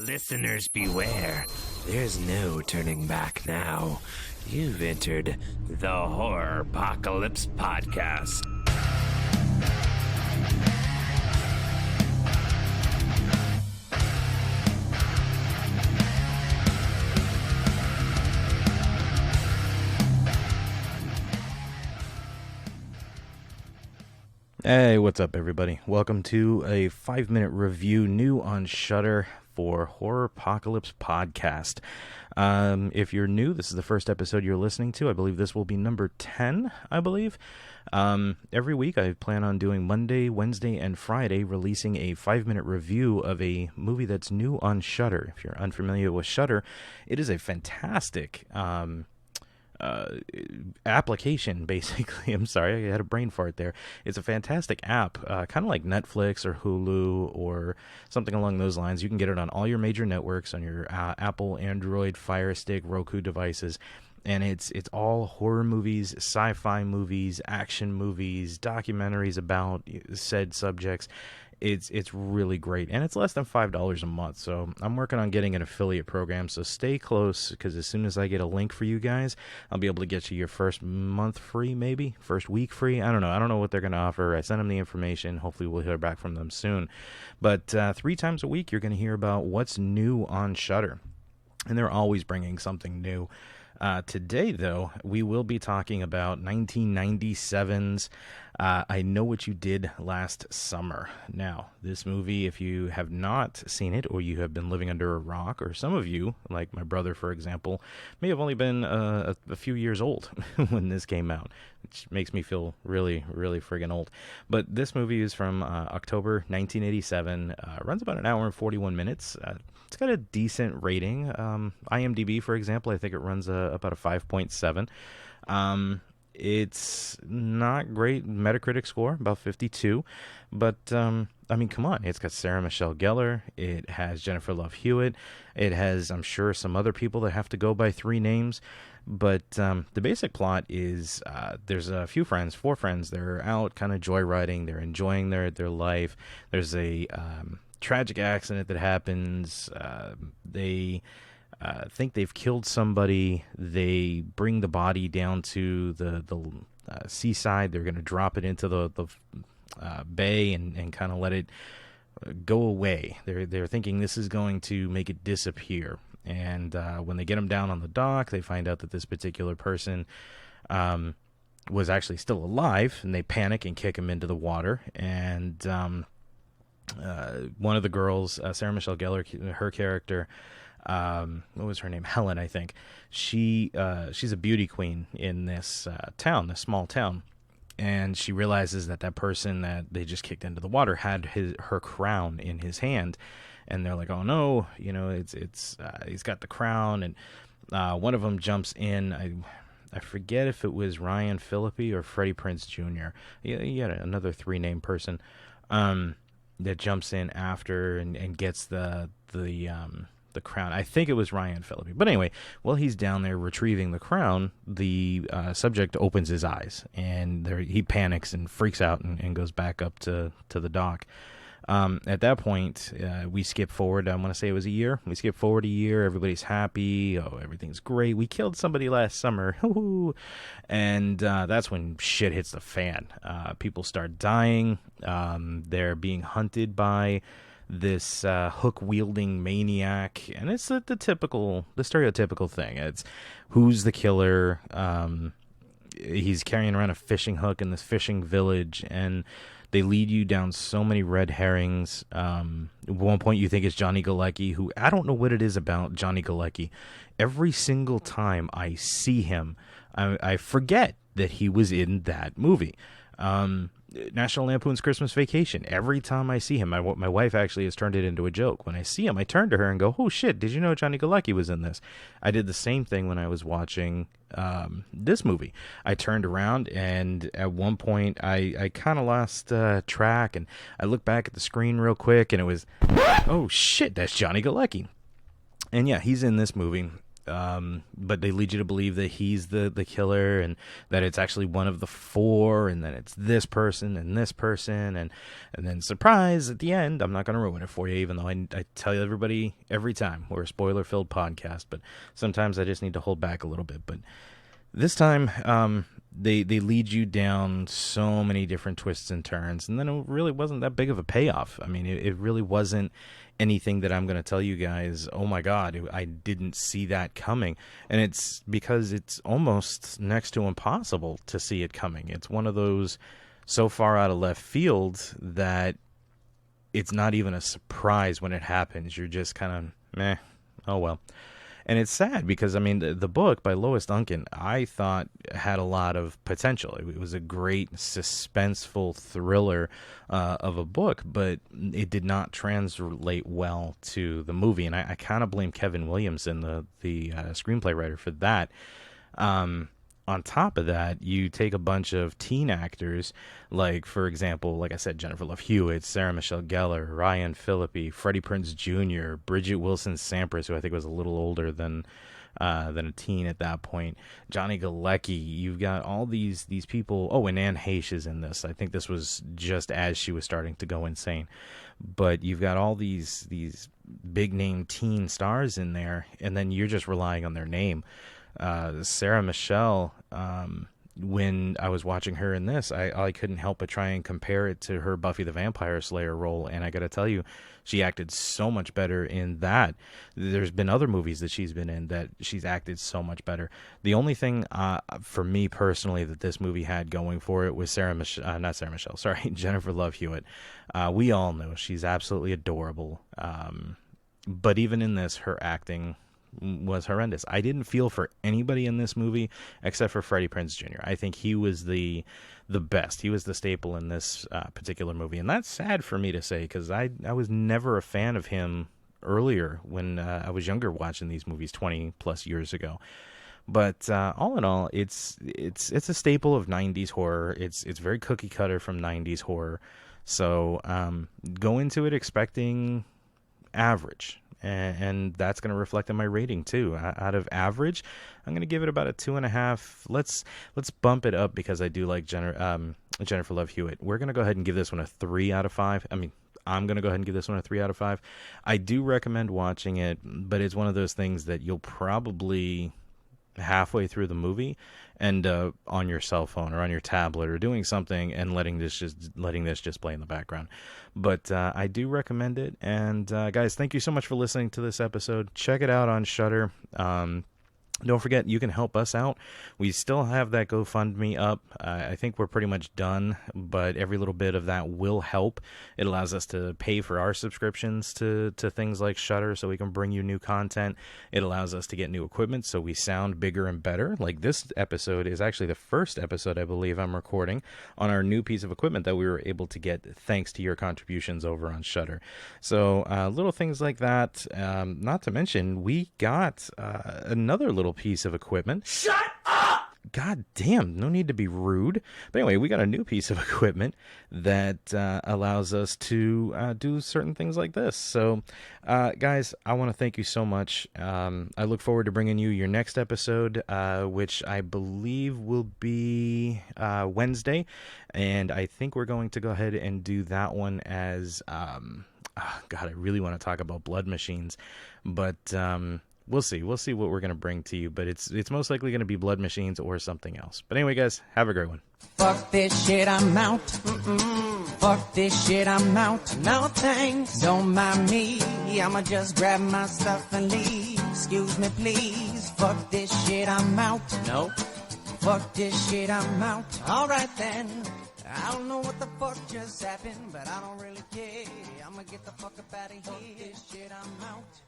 Listeners beware. There's no turning back now. You've entered the Horror Apocalypse Podcast. Hey, what's up, everybody? Welcome to a 5-minute review new on Shudder for Horror Apocalypse Podcast. If you're new, this is the first episode you're listening to. I believe this will be number 10, I believe. Every week I plan on doing Monday, Wednesday, and Friday, releasing a 5-minute review of a movie that's new on Shudder. If you're unfamiliar with Shudder, it is a fantastic application, basically. I'm sorry, I had a brain fart there. It's a fantastic app, kind of like Netflix or Hulu or something along those lines. You can get it on all your major networks, on your Apple, Android, Fire Stick, Roku devices. And it's all horror movies, sci-fi movies, action movies, documentaries about said subjects. It's really great, and it's less than $5 a month. So I'm working on getting an affiliate program, so stay close, because as soon as I get a link for you guys, I'll be able to get you your first month free, maybe first week free. I don't know what they're going to offer. I sent them the information. Hopefully we'll hear back from them soon. But 3 times a week you're going to hear about what's new on Shudder, and they're always bringing something new. Today, though, we will be talking about 1997's I Know What You Did Last Summer. Now, this movie, if you have not seen it, or you have been living under a rock, or some of you, like my brother, for example, may have only been a few years old when this came out, which makes me feel really, really friggin' old. But this movie is from October 1987, runs about an hour and 41 minutes. It's got a decent rating. IMDb, for example, I think it runs about a 5.7. It's not great Metacritic score, about 52. But, I mean, come on. It's got Sarah Michelle Gellar. It has Jennifer Love Hewitt. It has, I'm sure, some other people that have to go by 3 names. But the basic plot is there's a few friends, 4 friends. They're out kind of joyriding. They're enjoying their life. There's a tragic accident that happens. They think they've killed somebody. They bring the body down to the seaside. They're going to drop it into the bay and kind of let it go away. They're thinking this is going to make it disappear. And when they get them down on the dock, they find out that this particular person was actually still alive, and they panic and kick him into the water. And one of the girls, Sarah Michelle Gellar, her character, what was her name? Helen, I think. She's a beauty queen in this town, this small town, and she realizes that person that they just kicked into the water had her crown in his hand, and they're like, "Oh no, it's he's got the crown." And one of them jumps in. I forget if it was Ryan Phillippe or Freddie Prinze Jr. You had another 3-name person that jumps in after and gets the crown. I think it was Ryan Phillippe. But anyway, while he's down there retrieving the crown, the subject opens his eyes, and he panics and freaks out and goes back up to the dock. At that point, we skip forward. I want to say it was a year. We skip forward a year. Everybody's happy. Oh, everything's great. We killed somebody last summer. And that's when shit hits the fan. People start dying. They're being hunted by this hook-wielding maniac. And it's the stereotypical thing. It's who's the killer. He's carrying around a fishing hook in this fishing village, and they lead you down so many red herrings. At one point, you think it's Johnny Galecki, who I don't know what it is about Johnny Galecki. Every single time I see him, I forget that he was in that movie. National Lampoon's Christmas Vacation. Every time I see him, my wife actually has turned it into a joke. When I see him, I turn to her and go, "Oh shit, did you know Johnny Galecki was in this?" I did the same thing when I was watching this movie. I turned around, and at one point I kind of lost track, and I looked back at the screen real quick, and it was, oh shit, that's Johnny Galecki. And yeah, he's in this movie. but they lead you to believe that he's the killer, and that it's actually one of the four, and then it's this person, and then surprise at the end. I'm not going to ruin it for you, even though I tell everybody every time we're a spoiler-filled podcast, but sometimes I just need to hold back a little bit. But this time, they lead you down so many different twists and turns, and then it really wasn't that big of a payoff. I mean, it really wasn't anything that I'm going to tell you guys, oh my God, I didn't see that coming. And it's because it's almost next to impossible to see it coming. It's one of those so far out of left field that it's not even a surprise when it happens. You're just kind of, meh, oh well. And it's sad because, I mean, the book by Lois Duncan, I thought had a lot of potential. It was a great suspenseful thriller of a book, but it did not translate well to the movie. And I kind of blame Kevin Williamson, the screenplay writer, for that. On top of that, you take a bunch of teen actors, like, for example, like I said, Jennifer Love Hewitt, Sarah Michelle Gellar, Ryan Phillippe, Freddie Prinze Jr., Bridget Wilson Sampras, who I think was a little older than a teen at that point, Johnny Galecki. You've got all these people. Oh, and Anne Heche is in this. I think this was just as she was starting to go insane. But you've got all these big name teen stars in there, and then you're just relying on their name. Sarah Michelle, when I was watching her in this, I couldn't help but try and compare it to her Buffy the Vampire Slayer role, and I gotta tell you, she acted so much better in that. There's been other movies that she's been in that she's acted so much better. The only thing for me personally that this movie had going for it was Jennifer Love Hewitt. We all know she's absolutely adorable, but even in this, her acting was horrendous. I didn't feel for anybody in this movie except for Freddie Prinze Jr. I think he was the best. He was the staple in this particular movie, and that's sad for me to say because I was never a fan of him earlier when I was younger watching these movies 20 plus years ago. But all in all, it's a staple of 90s horror. It's very cookie cutter from 90s horror. So go into it expecting average. And that's going to reflect on my rating too. Out of average, I'm going to give it about a 2.5. Let's bump it up because I do like Jennifer Love Hewitt. We're going to go ahead and give this one a 3 out of 5. I mean, I'm going to go ahead and give this one a 3 out of 5. I do recommend watching it, but it's one of those things that you'll probably halfway through the movie end up on your cell phone or on your tablet or doing something and letting this just play in the background. But I do recommend it. And guys, thank you so much for listening to this episode. Check it out on Shudder. Don't forget, you can help us out. We still have that GoFundMe up. I think we're pretty much done, but every little bit of that will help. It allows us to pay for our subscriptions to things like Shudder so we can bring you new content. It allows us to get new equipment so we sound bigger and better. Like this episode is actually the first episode I believe I'm recording on our new piece of equipment that we were able to get thanks to your contributions over on Shudder. So little things like that. Not to mention, we got another little piece of equipment. Shut up! God damn, no need to be rude. But anyway, we got a new piece of equipment that allows us to do certain things like this. So, guys, I want to thank you so much. I look forward to bringing you your next episode, which I believe will be Wednesday. And I think we're going to go ahead and do that one as... God, I really want to talk about blood machines. But... We'll see what we're going to bring to you, but it's most likely going to be blood machines or something else. But anyway, guys, have a great one. Fuck this shit, I'm out. Fuck this shit, I'm out. No thanks, don't mind me. I'ma just grab my stuff and leave. Excuse me, please. Fuck this shit, I'm out. No. Fuck this shit, I'm out. Alright then. I don't know what the fuck just happened, but I don't really care. I'ma get the fuck up out of here. Fuck this shit, I'm out.